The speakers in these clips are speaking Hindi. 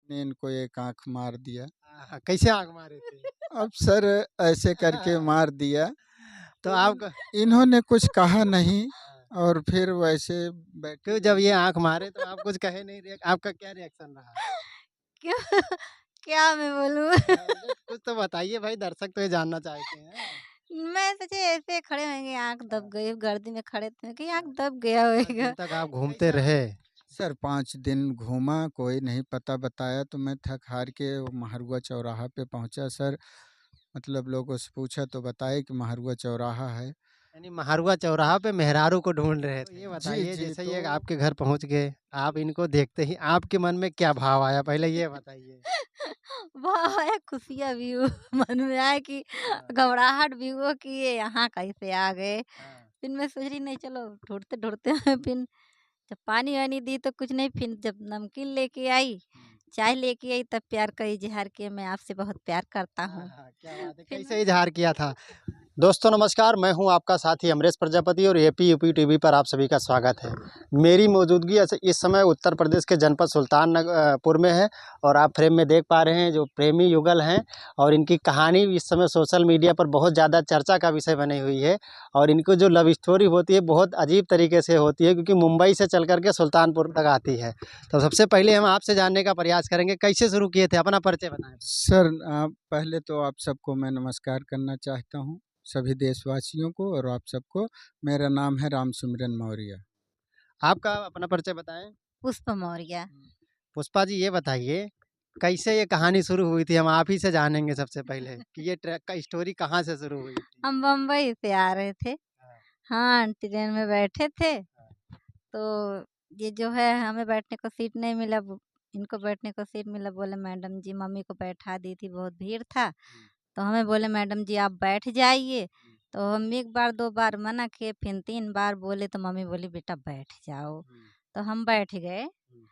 ने इनको एक आँख मार दिया। कैसे आँख मारे थे? अब सर ऐसे करके मार दिया, तो तो आपका इन्होंने कुछ कहा नहीं और फिर वैसे बैठे तो जब ये आँख मारे तो आप कुछ कहे नहीं, आपका क्या रिएक्शन रहा? क्या क्या मैं बोलूँ? कुछ तो बताइए भाई, दर्शक तो ये जानना चाहते हैं। मैं सोचे ऐसे खड़े होंगे, आँख दब गई, गर्दी में खड़े थे कि आँख हाँ। दब गया 5 होगा। दिन तक आप घूमते रहे। सर 5 दिन घूमा, कोई नहीं पता बताया तो मैं थक हार के वो महारुआ चौराहा पे पहुँचा सर। मतलब लोगों से पूछा तो बताए कि महारुआ चौराहा है। यानी महारुआ चौराहा पे मेहरारू को ढूँढ रहे थे। ये जी, बताइए जी, जैसे ये तो आपके घर पहुँच गए, आप इनको देखते ही आपके मन में क्या भाव आया? पहले ये बताइए? वाह! आया खुशियाँ भी हुई, मन में आया कि हाँ, घबराहट भी हुआ कि ये यहाँ कैसे आ गए। हाँ। फिर मैं सोच रही नहीं चलो ढूँढते-ढूँढते फिर जब पानी-वानी दी तो कुछ नहीं, फिर जब नमकीन लेके आई, हुँ। चाय लेके आई तब प्यार का इज़हार किया मैं आपसे बहुत प्यार करता हूँ। आहा! क्या बात है। फिर कैसे इज़हार किया था? दोस्तों नमस्कार, मैं हूं आपका साथी अमरेश प्रजापति और एपी यूपी टीवी पर आप सभी का स्वागत है। मेरी मौजूदगी इस समय उत्तर प्रदेश के जनपद सुल्तानपुर में है और आप फ्रेम में देख पा रहे हैं जो प्रेमी युगल हैं और इनकी कहानी इस समय सोशल मीडिया पर बहुत ज़्यादा चर्चा का विषय बनी हुई है और इनको जो लव स्टोरी होती है बहुत अजीब तरीके से होती है क्योंकि मुंबई से चल कर के सुल्तानपुर तक आती है। तो सबसे पहले हम आपसे जानने का प्रयास करेंगे, कैसे शुरू किए थे? अपना परिचय बताएँ पहले। सर पहले तो आप सबको मैं नमस्कार करना चाहता हूँ, सभी देशवासियों को और आप सबको। मेरा नाम है राम सुमिरन मौर्य। आपका अपना परिचय बताएँ? पुष्प मौर्य। पुष्पा जी ये बताइए, कैसे ये कहानी शुरू हुई थी? हम आप ही से जानेंगे सबसे पहले कि ये ट्रैक का स्टोरी कहाँ से शुरू हुई थी? हम बम्बई से आ रहे थे। हाँ, हाँ, ट्रेन में बैठे थे, हाँ, तो ये जो है हमें बैठने को सीट नहीं मिला, इनको बैठने को सीट मिला, बोले मैडम जी मम्मी को बैठा दी थी, बहुत भीड़ था। हुँ, तो हमें बोले मैडम जी आप बैठ जाइए। हुँ, तो हम 1 बार 2 बार मना किए, फिर 3 बार बोले तो मम्मी बोली बेटा बैठ जाओ। हुँ, तो हम बैठ गए। हुँ,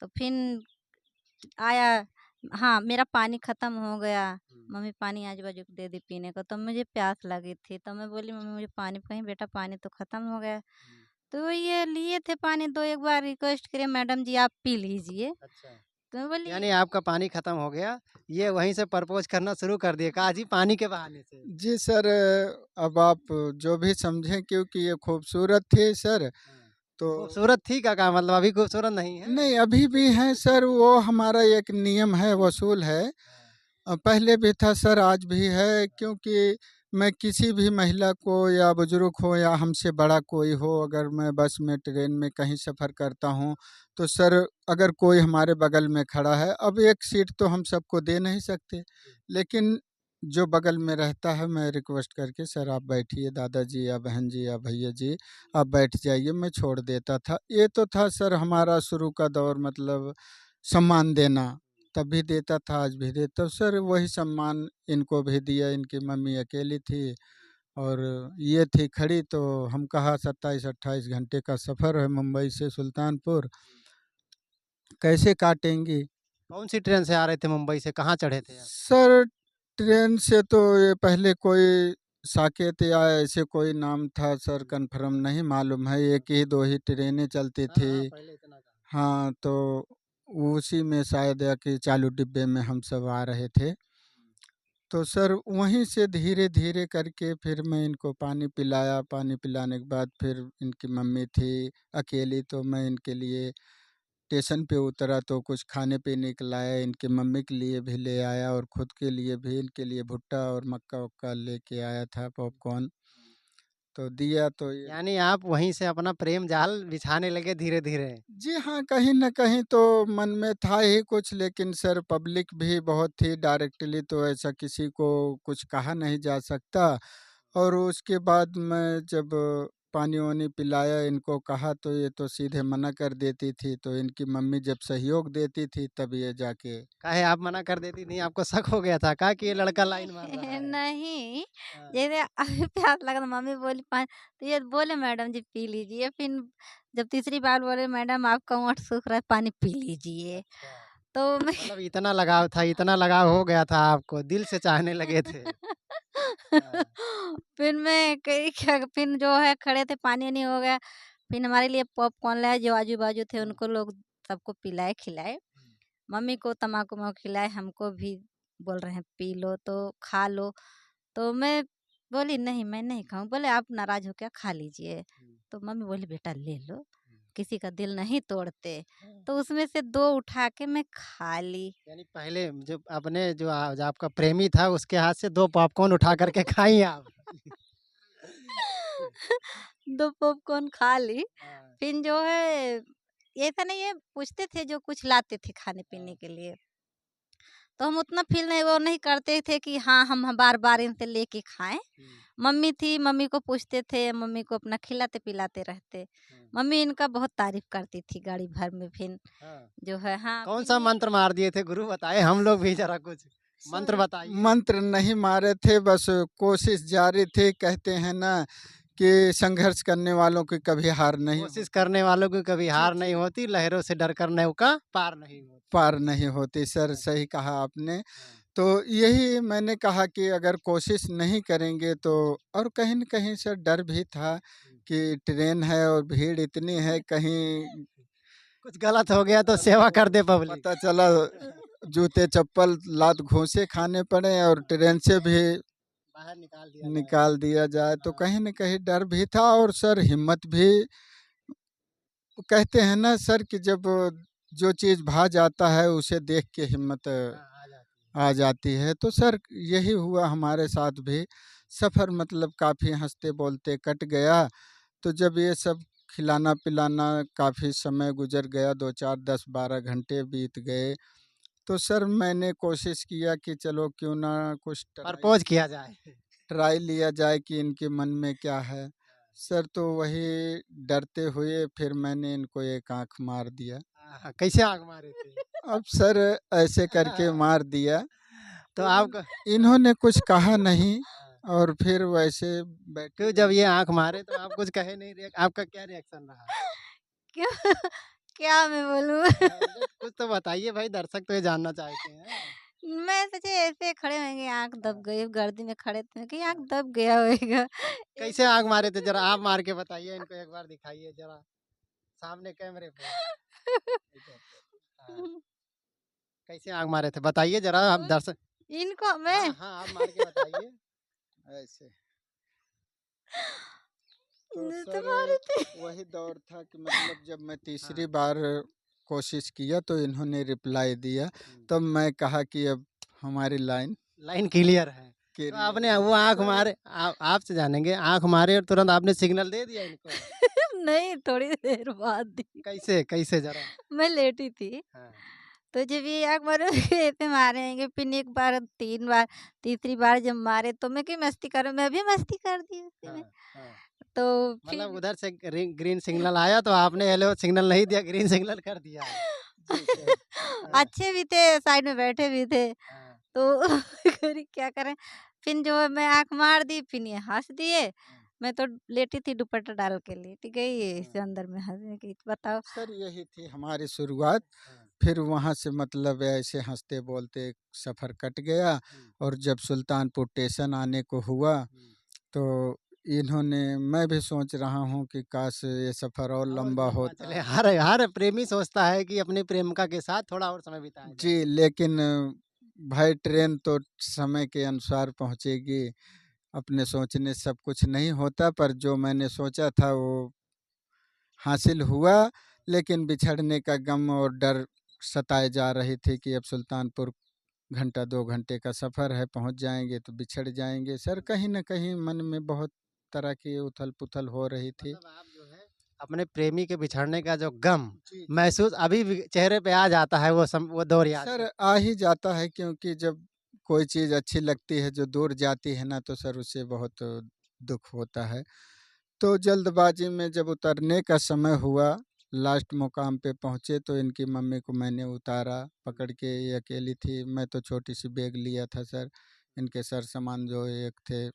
तो फिर आया, हाँ, मेरा पानी ख़त्म हो गया। हुँ, मम्मी पानी आजू-बाजू को दे दी पीने को, तो मुझे प्यास लगी थी, तो मैं बोली मम्मी मुझे पानी, कहीं बेटा पानी तो ख़त्म हो गया। हुँ, तो ये लिए थे पानी, 2 एक बार रिक्वेस्ट करे मैडम जी आप पी लीजिए। अच्छा। तो मैं बोली यानी आपका पानी खत्म हो गया, ये वहीं से प्रपोज़ करना शुरू कर दिए, कहा जी पानी के बहाने से। जी सर, अब आप जो भी समझें क्योंकि ये खूबसूरत थी सर, हाँ, तो खूबसूरत थी का मतलब अभी खूबसूरत नहीं है? नहीं अभी भी हैं सर, वो हमारा एक नियम है, वसूल है। हाँ, पहले भी था सर, आज भी है, क्योंकि मैं किसी भी महिला को या बुजुर्ग हो या हमसे बड़ा कोई हो, अगर मैं बस में ट्रेन में कहीं सफ़र करता हूँ तो सर अगर कोई हमारे बगल में खड़ा है, अब एक सीट तो हम सबको दे नहीं सकते, लेकिन जो बगल में रहता है मैं रिक्वेस्ट करके सर आप बैठिए दादाजी या बहन जी या भैया जी, आप बैठ जाइए, मैं छोड़ देता था। ये तो था सर हमारा शुरू का दौर, मतलब सम्मान देना, तब भी देता था, आज भी देता हूँ सर। वही सम्मान इनको भी दिया, इनकी मम्मी अकेली थी और ये थी खड़ी, तो हम कहा 27-28 घंटे का सफ़र है मुंबई से सुल्तानपुर, कैसे काटेंगी? कौन-सी ट्रेन से आ रहे थे मुंबई से, कहाँ चढ़े थे आप? सर ट्रेन से तो ये पहले कोई साकेत या ऐसे कोई नाम था सर, हुँ, कन्फर्म नहीं मालूम है, एक ही दो ही ट्रेनें चलती हाँ, थी। हाँ, पहले इतना कहा। हाँ, तो उसी में शायद या कि चालू डिब्बे में हम सब आ रहे थे। तो सर वहीं से धीरे-धीरे करके फिर मैं इनको पानी पिलाया, पानी पिलाने के बाद फिर इनकी मम्मी थी अकेली, तो मैं इनके लिए स्टेशन पे उतरा तो कुछ खाने-पीने के लाया, इनकी मम्मी के लिए भी ले आया और खुद के लिए भी, इनके लिए भुट्टा और मक्का-वक्का लेके आया था, पॉपकॉर्न, तो दिया तो ये यानी आप वहीं से अपना प्रेम जाल बिछाने लगे धीरे-धीरे। जी हाँ, कहीं न कहीं तो मन में था ही कुछ, लेकिन सर पब्लिक भी बहुत थी, डायरेक्टली तो ऐसा किसी को कुछ कहा नहीं जा सकता। और उसके बाद मैं जब पानी-वानी पिलाया, इनको कहा तो ये तो सीधे मना कर देती थी, तो इनकी मम्मी जब सहयोग देती थी तब ये जाके काहे आप मना कर देती थीं? आपको शक हो गया था का कि ये लड़का लाइन मार रहा है? नहीं, हाँ, जैसे अभी प्यास लगा तो मम्मी बोली पानी, तो ये बोले मैडम जी पी लीजिए। फिर जब तीसरी बार बोले मैडम आपका होंठ सूख रहा है पानी पी लीजिए। अच्छा। तो मैं मतलब इतना लगाव था, इतना लगाव हो गया था आपको, दिल से चाहने लगे थे। हाँ, फिर मैं कही क्या, फिर जो है खड़े थे पानी-वानी हो गया। फिर हमारे लिए पॉपकॉर्न लाए, जो आजू-बाजू थे हुँ, उनको लोग सबको पिलाए-खिलाए। हुँ, मम्मी को तम्बाकू वम्बाकू खिलाए, हमको भी बोल रहे हैं पी लो तो खा लो। तो मैं बोली नहीं मैं नहीं खाऊँ, बोले आप नाराज़ हो क्या खा लीजिए। तो मम्मी बोली बेटा ले लो, किसी का दिल नहीं तोड़ते। तो उसमें से 2 उठा के मैं खा ली। यानी पहले जो आपने जो आपका प्रेमी था उसके हाथ से 2 पॉपकॉर्न उठा कर के खाई आप। 2 पॉपकॉर्न खा ली। हाँ, फिर जो है ऐसा नहीं है, पूछते थे जो कुछ लाते थे खाने-पीने हाँ। के लिए। तो हम उतना फ़ील नहीं वो नहीं करते थे कि हाँ, हम बार-बार इनसे लेके खाएँ। हुँ, मम्मी थी, मम्मी को पूछते थे, मम्मी को अपना खिलाते-पिलाते रहते। हुँ, मम्मी इनका बहुत तारीफ़ करती थी गाड़ी भर में। फिर हाँ। जो है हाँ, फिर कौन-सा ये मंत्र मार दिए थे गुरु बताएँ हम लोग भी ज़रा कुछ मंत्र सर बताइए? मंत्र नहीं मारे थे, बस कोशिश जारी थी। कहते हैं ना कि संघर्ष करने वालों की कभी हार नहीं कोशिश होती। करने वालों की कभी जी, हार नहीं जी। होती, लहरों से डर कर नौका पार नहीं होती। पार नहीं होती सर, हाँ, सही कहा आपने। हाँ, तो यही मैंने कहा कि अगर कोशिश नहीं करेंगे तो, और कहीं न कहीं सर डर भी था हुँ। कि ट्रेन है और भीड़ इतनी है, कहीं कुछ गलत हो गया तो सेवा कर दे पब्लिक। पता चला जूते-चप्पल लात घूँसे खाने पड़े और ट्रेन से भी बाहर निकाल दिया जाए। निकाल दिया जाए, तो हाँ, कहीं न कहीं डर भी था और सर हिम्मत भी। कहते हैं ना सर कि जब जो चीज़ भा जाता है उसे देख के हिम्मत हाँ, आ जाती है। आ जाती है। तो सर यही हुआ हमारे साथ भी। सफ़र मतलब काफ़ी हँसते-बोलते कट गया। तो जब ये सब खिलाना-पिलाना काफ़ी समय गुज़र गया, 2, 4, 10, 12 घंटे बीत गए। तो सर मैंने कोशिश किया कि चलो क्यों ना कुछ प्रपोज़ किया जाए। ट्राई लिया जाए कि इनके मन में क्या है। सर तो वही डरते हुए फिर मैंने इनको एक आँख मार दिया। हाँ, कैसे आँख मारे थे? अब सर ऐसे करके मार दिया, तो तो आपका इन्होंने कुछ कहा नहीं हाँ, और फिर वैसे बैठे फिर जब रहे। ये आँख मारे तो आप कुछ कहे नहीं आपका क्या रिएक्शन रहा? क्यों क्या मैं बोलूँ? कुछ तो बताइए भाई दर्शक तो ये जानना चाहते हैं। मैं सोचे ऐसे खड़े होंगे, आँख दब हाँ, गई, गर्दी में खड़े थे कि आँख हाँ। दब गया होएगा। कैसे ऐसे आँख मारे थे ज़रा आप मार के बताइए इनको एक बार दिखाइए ज़रा सामने कैमरे पे। इधर। हाँ, कैसे आँख मारे थे बताइए ज़रा आप दर्शक इनको मैं हाँ, हाँ, आप मार के बताइए। ऐसे। तो सर तुम्हारे थे। वही दौर था कि मतलब जब मैं तीसरी हाँ, बार कोशिश किया तो इन्होंने रिप्लाई दिया। हुँ। तब मैं कहा कि अब हमारी लाइन लाइन क्लियर है। तो क्लियर आपने है। वो तो आँख सर मारे आपसे जानेंगे आँख मारे और तुरंत आपने सिग्नल दे दिया इनको? नहीं, थोड़ी देर बाद दी। कैसे? कैसे ज़रा? मैं लेटी थी, हाँ, तो जब ये आँख मारे ऐसे मारेंगे, फिर एक बार, 3 बार, तीसरी बार जब मारे तो मैं क्यों मस्ती करूँ, मैं भी मस्ती कर दी उसी में। हाँ, हाँ। तो मतलब फिर उधर से ग्रीन सिग्नल आया तो आपने येलो सिग्नल नहीं दिया, ग्रीन सिग्नल कर दिया। जी सर। हाँ, अच्छे भी थे, साइड में बैठे भी थे, हाँ, तो करी क्या करें। फिर जो है मैं आँख मार दी, फिर ये हँस दिए। हाँ, मैं तो लेटी थी दुपट्टा डाल के लेटी गई, हाँ। इसे अंदर में हँसने की बताओ। सर यही थी हमारी शुरुआत। हाँ, फिर वहाँ से मतलब ऐसे हँसते-बोलते सफ़र कट गया हुँ, और जब सुल्तानपुर स्टेशन आने को हुआ, हुँ। तो इन्होंने मैं भी सोच रहा हूँ कि काश ये सफ़र और और लंबा लंबा चले होता। हर हर प्रेमी सोचता है कि अपनी प्रेमिका के साथ थोड़ा और समय बिताया जाए। जी, लेकिन भाई ट्रेन तो समय के अनुसार पहुँचेगी। अपने सोचने से सब कुछ नहीं होता, पर जो मैंने सोचा था वो हासिल हुआ, लेकिन बिछड़ने का गम और डर सताए जा रही थी कि अब सुल्तानपुर घंटा 2 घंटे का सफ़र है, पहुँच जाएँगे तो बिछड़ जाएँगे। सर कहीं न कहीं मन में बहुत तरह की उथल-पुथल हो रही थी। मतलब आप जो है अपने प्रेमी के बिछड़ने का जो गम जी, जी। महसूस अभी भी चेहरे पे आ जाता है वो दौर याद सर करके। आ ही जाता है क्योंकि जब कोई चीज़ अच्छी लगती है जो दूर जाती है ना तो सर उससे बहुत दुःख होता है। तो जल्दबाज़ी में जब उतरने का समय हुआ, लास्ट मुकाम पे पहुँचे तो इनकी मम्मी को मैंने उतारा, पकड़ के ये अकेली थी, मैं तो छोटी-सी बैग लिया था सर, इनके सर-सामान जो एक थे,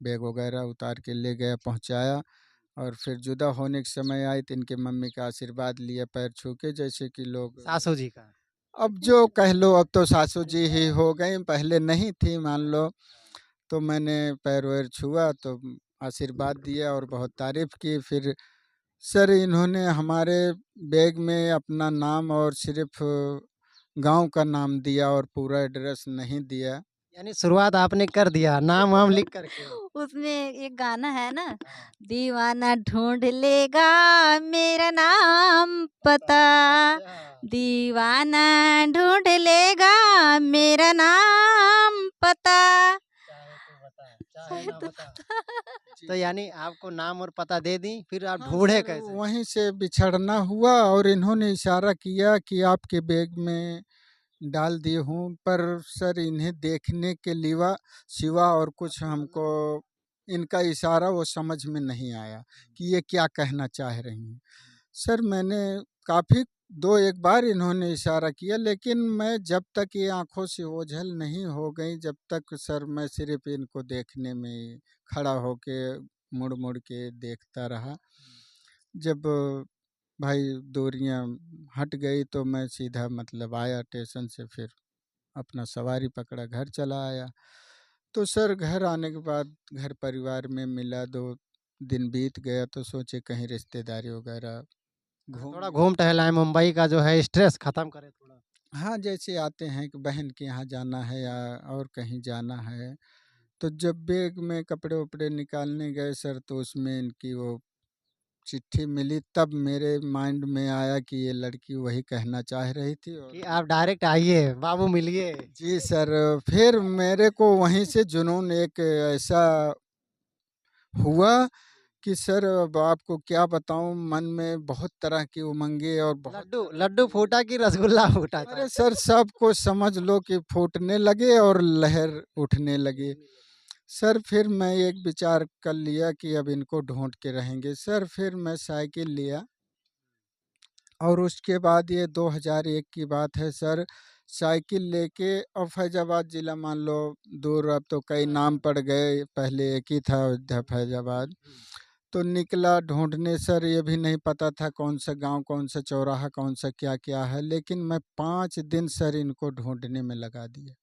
बैग वगैरह उतार के ले गया, पहुँचाया और फिर जुदा होने के समय आई तो इनके मम्मी का आशीर्वाद लिया पैर छू के जैसे कि लोग। सासू जी का। अब जो कह लो अब तो सासू जी ही हो गईं, पहले नहीं थी मान लो। तो मैंने पैर-वैर छुआ तो आशीर्वाद दिया और बहुत तारीफ़ की। फिर सर इन्होंने हमारे बैग में अपना नाम और सिर्फ़ गांव का नाम दिया और पूरा एड्रेस नहीं दिया। यानी शुरुआत आपने कर दिया नाम वाम लिख करके। उसमें एक गाना है ना, हाँ, दीवाना ढूंढ लेगा मेरा नाम पता, अच्छा। दीवाना ढूंढ लेगा मेरा नाम पता। चाहे तो बता, चाहे चाहे ना तो बता। जी। तो यानी आपको नाम और पता दे दी, फिर आप हाँ ढूँढे सर, कैसे? वहीं से बिछड़ना हुआ और इन्होंने इशारा किया कि आपके बैग में डाल दिए हूँ, पर सर इन्हें देखने के लिवा सिवा और कुछ हमको इनका इशारा वो समझ में नहीं आया कि ये क्या कहना चाह रही हैं। सर मैंने काफ़ी 2-1 बार इन्होंने इशारा किया, लेकिन मैं जब तक ये आँखों से ओझल नहीं हो गई, जब तक सर मैं सिर्फ़ इनको देखने में ही खड़ा होके मुड़-मुड़ के देखता रहा। जब भाई दूरियाँ हट गई तो मैं सीधा मतलब आया स्टेशन से, फिर अपना सवारी पकड़ा, घर चला आया। तो सर घर आने के बाद घर परिवार में मिला, 2 दिन बीत गया तो सोचे कहीं रिश्तेदारी वगैरह हाँ, घूम थोड़ा लिया घूम टहलाएँ, मुंबई का जो है स्ट्रेस खत्म करें थोड़ा। हाँ, जैसे आते हैं कि बहन के यहाँ जाना है या और कहीं जाना है, तो जब बैग में कपड़े-वपड़े निकालने गए सर, तो उसमें इनकी वो चिट्ठी मिली, तब मेरे माइंड में आया कि ये लड़की वही कहना चाह रही थी और कि आप डायरेक्ट आइए, बाबू मिलिए। जी सर, फिर मेरे को वहीं से जुनून एक ऐसा हुआ कि सर अब आपको क्या बताऊँ, मन में बहुत तरह की उमंगें और बहुत लड्डू तरह लड्डू की फूटा कि रसगुल्ला फूटा था? अरे सर सब कुछ समझ लो कि फूटने लगे और लहर उठने लगी। सर फिर मैं एक विचार कर लिया कि अब इनको ढूँढ के रहेंगे। सर फिर मैं साइकिल लिया और उसके बाद ये 2001 की बात है सर, साइकिल लेके और फैज़ाबाद ज़िला मान लो दूर, अब तो कई नाम पड़ गए, पहले एक ही था अयोध्या फैज़ाबाद। तो निकला ढूँढने सर, ये भी नहीं पता था कौन-सा गाँव, कौन-सा चौराहा, कौन-सा क्या-क्या है, लेकिन मैं 5 दिन सर इनको ढूँढने में लगा दिए।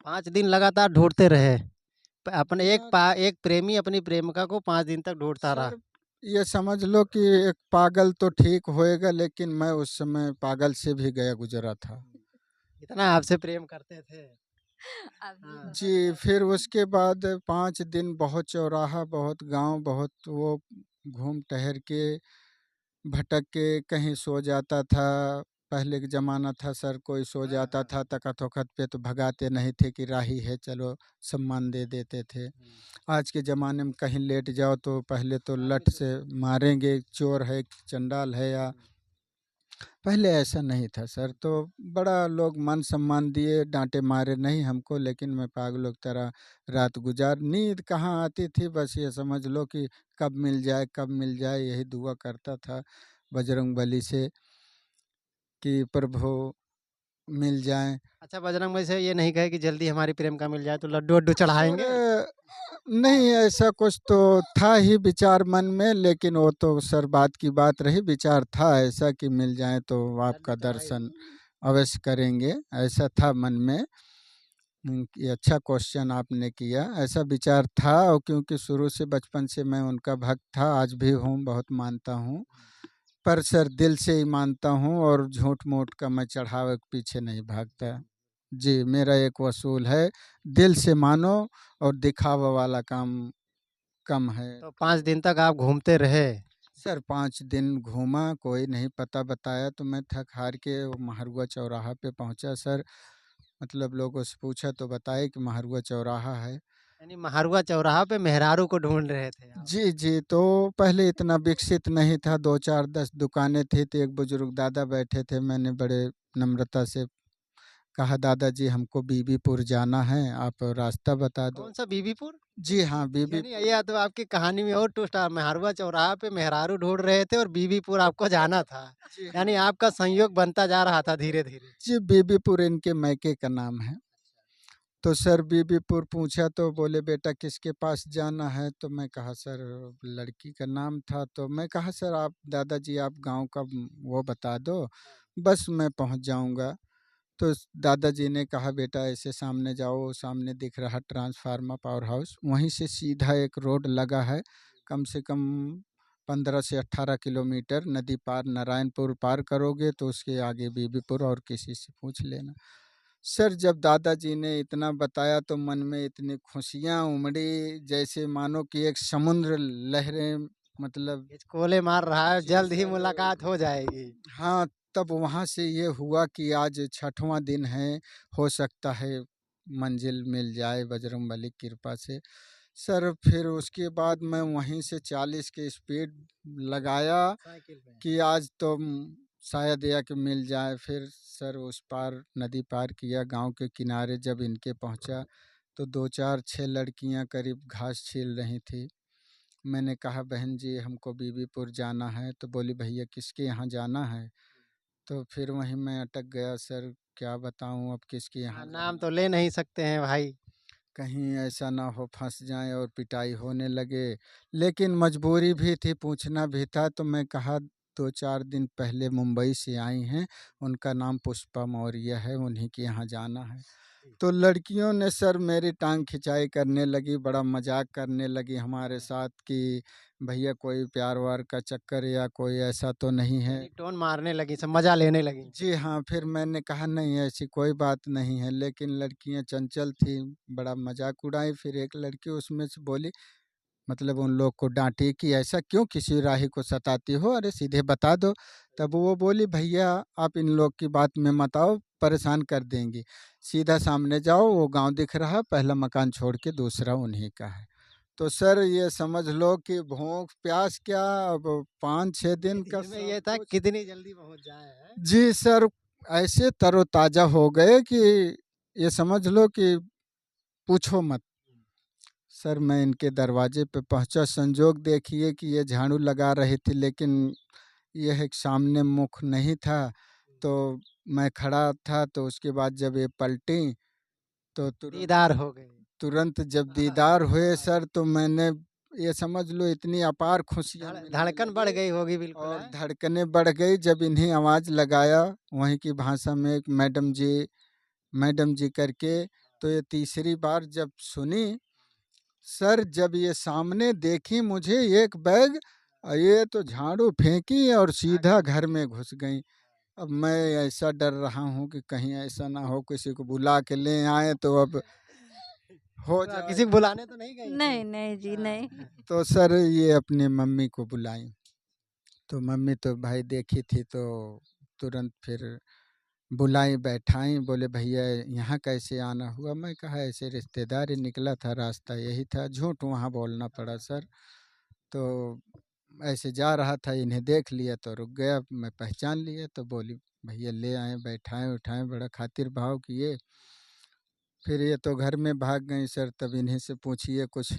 5 दिन लगातार ढूँढते रहे। अपने ढूँढा एक प्रेमी अपनी प्रेमिका को 5 दिन तक ढूँढता रहा। सर, ये समझ लो कि एक पागल तो ठीक होएगा, लेकिन मैं उस समय पागल से भी गया गुज़रा था। इतना आपसे प्रेम करते थे। अभी हाँ। थोड़ा जी, सा फिर उसके बाद 5 दिन बहुत चौराहा, बहुत गाँव, बहुत वो घूम टहर के, भटक के कहीं सो जाता था। पहले के ज़माना था सर, कोई सो हाँ, जाता हाँ। था तकत-वकत पे तो भगाते नहीं थे कि राही है चलो, सम्मान दे देते थे। हुँ। आज के ज़माने में कहीं लेट जाओ तो पहले तो आदमी लठ तो से मारेंगे, चोर है, चंडाल है या हुँ। पहले ऐसा नहीं था सर, तो बड़ा लोग मान-सम्मान दिए, डाँटे-मारे नहीं हमको, लेकिन मैं पागलों की तरह रात नींद कहाँ आती थी, बस ये समझ लो कि कब मिल जाए, यही दुआ करता था बजरंगबली से कि प्रभु मिल जाएँ। अच्छा बजरंग बली से ये नहीं कहे कि जल्दी हमारी प्रेमिका मिल जाए तो लड्डू-वड्डू चढ़ाएँगे? सर नहीं, ऐसा कुछ तो था ही विचार मन में, लेकिन वो तो सर बात की बात रही, विचार था ऐसा कि मिल जाएँ तो लड्डू आपका चढ़ाइए। दर्शन अवश्य करेंगे, ऐसा था मन में। ये अच्छा क्वेश्चन आपने किया, ऐसा विचार था और क्योंकि शुरू से बचपन से मैं उनका भक्त था, आज भी हूँ, बहुत मानता हूँ। पर सर दिल से ही मानता हूँ और झूठ-मूठ का मैं चढ़ावे के पीछे नहीं भागता। जी, मेरा एक उसूल है, दिल से मानो और दिखावा वाला काम कम है। तो 5 दिन तक आप घूमते रहे। सर 5 दिन घूमा, कोई नहीं पता बताया तो मैं थक-हार के वो महारुआ चौराहा पे पहुँचा सर। मतलब लोगों से पूछा तो बताए कि महारुआ चौराहा है। यानी महारुआ चौराहा पे मेहरारू को ढूँढ रहे थे आप। जी, जी, तो पहले इतना विकसित नहीं था, 2-4 10 दुकानें थी, तो एक बुजुर्ग दादा बैठे थे, मैंने बड़े नम्रता से कहा, "दादाजी हमको बीबीपुर जाना है, आप रास्ता बता दो।" कौन-सा बीबीपुर? जी हाँ, यानी बीबीपुर। ये तो आपकी कहानी में और ट्विस्ट महारुआ चौराहा पे मेहरारू ढूँढ रहे थे और बीबीपुर आपको जाना था। जी हाँ। यानी आपका संयोग बनता जा रहा था धीरे-धीरे। जी, बीबीपुर इनके मायके का नाम है। तो सर बीबीपुर पूछा तो बोले बेटा किसके पास जाना है? तो मैं कहा सर लड़की का नाम था, तो मैं कहा सर आप दादाजी आप गाँव का वो बता दो, बस मैं पहुँच जाऊँगा। तो दादाजी ने कहा बेटा ऐसे सामने जाओ, सामने दिख रहा ट्रांसफार्मर पावर हाउस, वहीं से सीधा एक रोड लगा है, कम से कम 15 से 18 किलोमीटर नदी पार नारायणपुर पार करोगे तो उसके आगे बीबीपुर, और किसी से पूछ लेना। सर जब दादाजी ने इतना बताया तो मन में इतनी खुशियाँ उमड़ी, जैसे मानो कि एक समुद्र लहरें, मतलब हिचकोले मार रहा है, जी जल्द ही सर। मुलाकात हो जाएगी। हाँ, तब वहाँ से ये हुआ कि आज 6वां दिन है, हो सकता है मंजिल मिल जाए बजरंगबली की कृपा से। सर फिर उसके बाद मैं वहीं से 40 की स्पीड लगाया साइकिल पे। कि आज तो शायद या कि मिल जाए। फिर सर उस पार नदी पार किया, गांव के किनारे जब इनके पहुंचा तो 2-4-6 लड़कियां करीब घास छील रही थी। मैंने कहा बहन जी हमको बीबीपुर जाना है, तो बोली भैया किसके यहाँ जाना है? तो फिर वहीं मैं अटक गया सर, क्या बताऊं अब किसके यहाँ नाम जाना तो है। ले नहीं सकते हैं भाई। कहीं ऐसा ना हो फंस जाएं और पिटाई होने लगे, लेकिन मजबूरी भी थी, पूछना भी था। तो मैं कहा 2-4 दिन पहले मुंबई से आई हैं, उनका नाम पुष्पा मौर्य है, उन्हीं के यहाँ जाना है। तो लड़कियों ने सर मेरी टांग खिंचाई करने लगी, बड़ा मजाक करने लगी हमारे साथ कि भैया कोई प्यार वार का चक्कर या कोई ऐसा तो नहीं है। यानी टोन मारने लगी, सब मजा लेने लगी। जी हाँ, फिर मैंने कहा नहीं ऐसी कोई बात नहीं है, लेकिन लड़कियां चंचल थी, बड़ा मजाक उड़ाई। फिर एक लड़की उसमें से बोली, मतलब उन लोग को डांटी कि ऐसा क्यों किसी राही को सताती हो, अरे सीधे बता दो। तब वो बोली भैया आप इन लोग की बात में मत आओ, परेशान कर देंगी, सीधा सामने जाओ, वो गांव दिख रहा, पहला मकान छोड़ के दूसरा उन्हीं का है। तो सर ये समझ लो कि भूख प्यास क्या, अब 5-6 दिन का दिल में सब ये था कुछ। कितनी जल्दी पहुंच जाए हैं। जी सर, ऐसे तरोताजा हो गए कि ये समझ लो कि पूछो मत। सर मैं इनके दरवाजे पे पहुंचा, संजोग देखिए कि ये झाड़ू लगा रही थी, लेकिन यह एक सामने मुख नहीं था, तो मैं खड़ा था। तो उसके बाद जब ये पलटी तो तुरंत दीदार हो गए। तुरंत जब दीदार हुए सर, तो मैंने ये समझ लो इतनी अपार खुशियाँ मिलने धड़कन बढ़ लगी, गई होगी बिल्कुल और है। धड़कनें बढ़ गई जब इन्हें आवाज़ लगाया वहीं की भाषा में, एक मैडम जी करके। तो ये तीसरी बार जब सुनी सर, जब ये सामने देखी मुझे एक बैग, ये तो झाड़ू फेंकी और सीधा घर में घुस गई। अब मैं ऐसा डर रहा हूँ कि कहीं ऐसा ना हो किसी को बुला के ले आए तो अब हो किसी जाए। को बुलाने तो नहीं गई नहीं थी? नहीं जी नहीं। हाँ। तो सर ये अपने मम्मी को बुलाई, तो मम्मी तो भाई देखी थी, तो तुरंत फिर बुलाई बैठाई, बोले भैया यहाँ कैसे आना हुआ? मैं कहा ऐसे रिश्तेदारी निकला था, रास्ता यही था, झूठ वहाँ बोलना पड़ा सर। तो ऐसे जा रहा था, इन्हें देख लिया तो रुक गया, मैं पहचान लिया, तो बोली भैया ले आए, बैठाएं उठाएं, बड़ा खातिर भाव किए। फिर ये तो घर में भाग गई सर, तब इन्हीं से पूछिए कुछ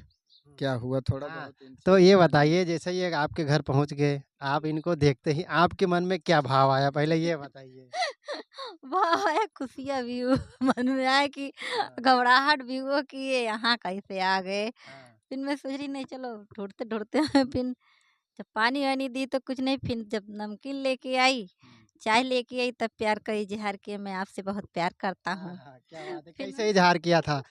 क्या हुआ, थोड़ा हाँ, बहुत इनसे तो ये जान लिया। बताइए जैसे ये आपके घर पहुंच गए, आप इनको देखते ही आपके मन में क्या भाव आया? पहले ये बताइए। वाह है, खुशियाँ भी हुई, मन में आया कि हाँ, घबराहट भी हुआ कि ये यहाँ कैसे आ गए। हाँ। फिर मैं सोच रही नहीं चलो ढूँढते ढूँढते फिर जब पानी वानी दी तो कुछ नहीं, फिर जब नमकीन लेके आई, चाय लेके आई, तब प्यार का इज़हार किया मैं आपसे बहुत प्यार करता हाँ, हूँ। हाँ, क्या बात है! फिर कैसे इज़हार किया था?